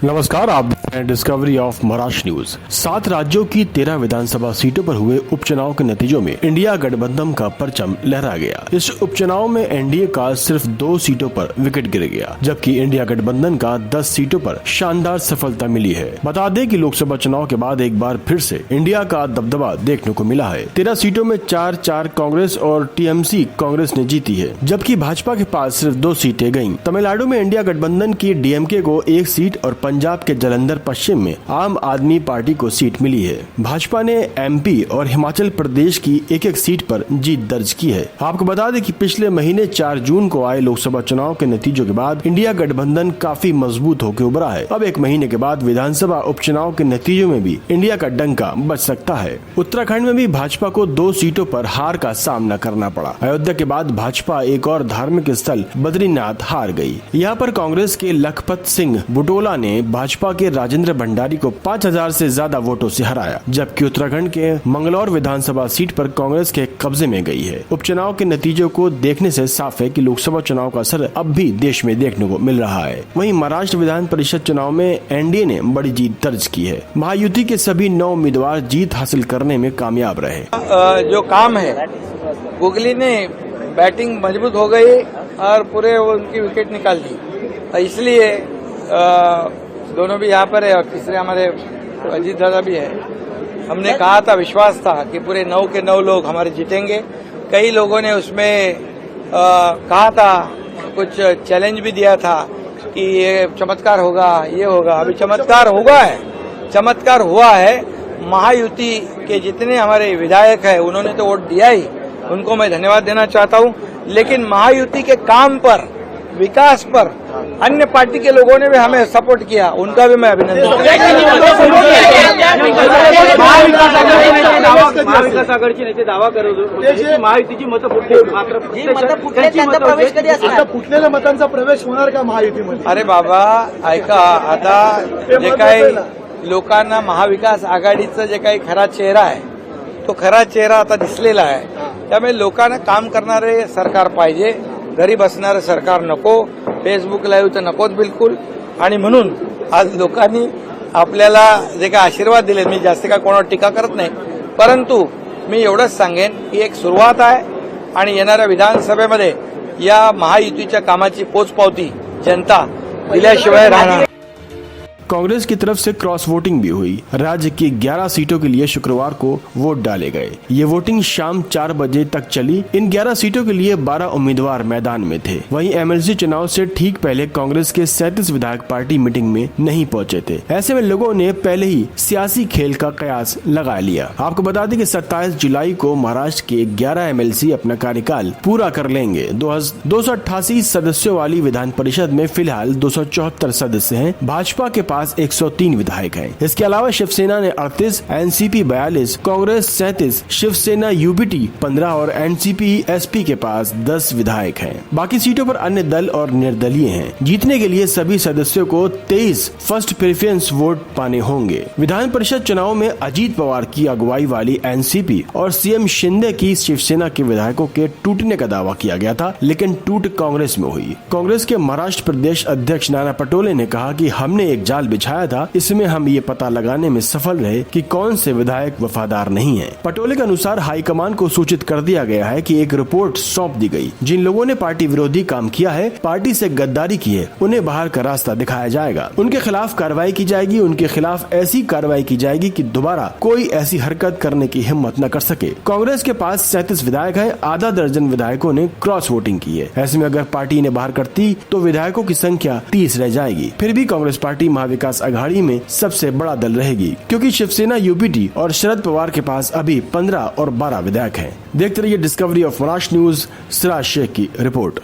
नमस्कार, आप देख रहे हैं डिस्कवरी ऑफ महाराष्ट्र न्यूज। 7 राज्यों की 13 विधानसभा सीटों पर हुए उपचुनाव के नतीजों में इंडिया गठबंधन का परचम लहरा गया। इस उपचुनाव में एनडीए का सिर्फ 2 सीटों पर विकेट गिर गया, जबकि इंडिया गठबंधन का 10 सीटों पर शानदार सफलता मिली है। बता दें कि लोकसभा चुनाव के बाद एक बार फिर से इंडिया का दबदबा देखने को मिला है। 13 सीटों में 4-4 कांग्रेस और टीएमसी कांग्रेस ने जीती है, जबकि भाजपा के पास सिर्फ 2 सीटें गयी। तमिलनाडु में इंडिया गठबंधन की डीएमके को 1 सीट और पंजाब के जलंधर पश्चिम में आम आदमी पार्टी को सीट मिली है। भाजपा ने एमपी और हिमाचल प्रदेश की एक सीट पर जीत दर्ज की है। आपको बता दें कि पिछले महीने 4 जून को आए लोकसभा चुनाव के नतीजों के बाद इंडिया गठबंधन काफी मजबूत होकर उभरा है। अब एक महीने के बाद विधानसभा उपचुनाव के नतीजों में भी इंडिया का डंका बज सकता है। उत्तराखंड में भी भाजपा को 2 सीटों पर हार का सामना करना पड़ा। अयोध्या के बाद भाजपा एक और धार्मिक स्थल बद्रीनाथ हार गई। यहाँ पर कांग्रेस के लखपत सिंह बुटोला ने भाजपा के राजेंद्र भंडारी को 5000 से ज्यादा वोटों से हराया, जबकि उत्तराखंड के मंगलौर विधानसभा सीट पर कांग्रेस के कब्जे में गई है। उपचुनाव के नतीजों को देखने से साफ है कि लोकसभा चुनाव का असर अब भी देश में देखने को मिल रहा है। वहीं महाराष्ट्र विधान परिषद चुनाव में एनडीए ने बड़ी जीत दर्ज की है। महायुति के सभी 9 उम्मीदवार जीत हासिल करने में कामयाब रहे। जो काम है, गुगली ने बैटिंग मजबूत हो गई और पूरे उनकी विकेट निकाल दी, इसलिए दोनों भी यहाँ पर है और तीसरे हमारे अजीत दादा भी है। हमने कहा था, विश्वास था कि पूरे 9 के 9 लोग हमारे जीतेंगे। कई लोगों ने उसमें कहा था, कुछ चैलेंज भी दिया था कि ये चमत्कार होगा, ये होगा। अभी चमत्कार चमत्कार हुआ है। महायुति के जितने हमारे विधायक हैं उन्होंने तो वोट दिया ही, उनको मैं धन्यवाद देना चाहता हूँ। लेकिन महायुति के काम पर, विकास पर अन्य पार्टी के लोगों ने भी हमें सपोर्ट किया, उनका भी मैं अभिनंदन महाविकास आघाडीचे नेते दावा करत होते महायुतीची मतं फुटलेल्या मतांचा प्रवेश होणार का महायुतीमध्ये? अरे बाबा ऐका, आता जे काही लोकांना महाविकास आघाडीचा जे काही खरा चेहरा आहे, तो खरा चेहरा आता दिसलेला आहे। त्यामुळे लोकांना काम करणारे सरकार पाहिजे, घरी बसणारं सरकार नको, फेसबुक लाईव्ह तर नकोच बिलकुल। आणि म्हणून आज लोकांनी आपल्याला जे काही आशीर्वाद दिले, मी जास्त काय कोणावर टीका करत नाही, परंतु मी एवढंच सांगेन की एक सुरुवात आहे आणि येणाऱ्या विधानसभेमध्ये या महायुतीच्या कामाची पोचपावती जनता दिल्याशिवाय राहणार। कांग्रेस की तरफ से क्रॉस वोटिंग भी हुई। राज्य की 11 सीटों के लिए शुक्रवार को वोट डाले गए। ये वोटिंग शाम 4 बजे तक चली। इन 11 सीटों के लिए 12 उम्मीदवार मैदान में थे। वहीं एमएलसी चुनाव से ठीक पहले कांग्रेस के 37 विधायक पार्टी मीटिंग में नहीं पहुंचे थे। ऐसे में लोगों ने पहले ही सियासी खेल का कयास लगा लिया। आपको बता दें कि 27 जुलाई को महाराष्ट्र के 11 एमएलसी अपना कार्यकाल पूरा कर लेंगे। 288 सदस्यों वाली विधान परिषद में फिलहाल 274 सदस्य हैं। भाजपा के 103 विधायक हैं। इसके अलावा शिवसेना ने 38, एनसीपी 42, कांग्रेस 37, शिवसेना यूबीटी 15 और एनसीपी एसपी के पास 10 विधायक हैं। बाकी सीटों पर अन्य दल और निर्दलीय हैं। जीतने के लिए सभी सदस्यों को 23 फर्स्ट प्रेफरेंस वोट पाने होंगे। विधान परिषद चुनाव में अजीत पवार की अगुवाई वाली एनसीपी और सीएम शिंदे की शिवसेना के विधायकों के टूटने का दावा किया गया था, लेकिन टूट कांग्रेस में हुई। कांग्रेस के महाराष्ट्र प्रदेश अध्यक्ष नाना पटोले ने कहा कि हमने एक जाल बिछाया था, इसमें हम ये पता लगाने में सफल रहे कि कौन से विधायक वफादार नहीं हैं। पटोले के अनुसार हाईकमान को सूचित कर दिया गया है कि एक रिपोर्ट सौंप दी गई। जिन लोगों ने पार्टी विरोधी काम किया है, पार्टी से गद्दारी की है, उन्हें बाहर का रास्ता दिखाया जाएगा। उनके खिलाफ कार्रवाई की जाएगी। उनके खिलाफ ऐसी कार्रवाई की जाएगी कि दोबारा कोई ऐसी हरकत करने की हिम्मत न कर सके। कांग्रेस के पास 37 विधायक है। आधा दर्जन विधायकों ने क्रॉस वोटिंग की है। ऐसे में अगर पार्टी ने बाहर करती तो विधायकों की संख्या 30 रह जाएगी। फिर भी कांग्रेस पार्टी महाविकास आघाड़ी में सबसे बड़ा दल रहेगी, क्योंकि शिवसेना यूबीटी और शरद पवार के पास अभी 15 और 12 विधायक हैं। देखते रहिए Discovery of Maharashtra news. Siraj Shaikh की रिपोर्ट।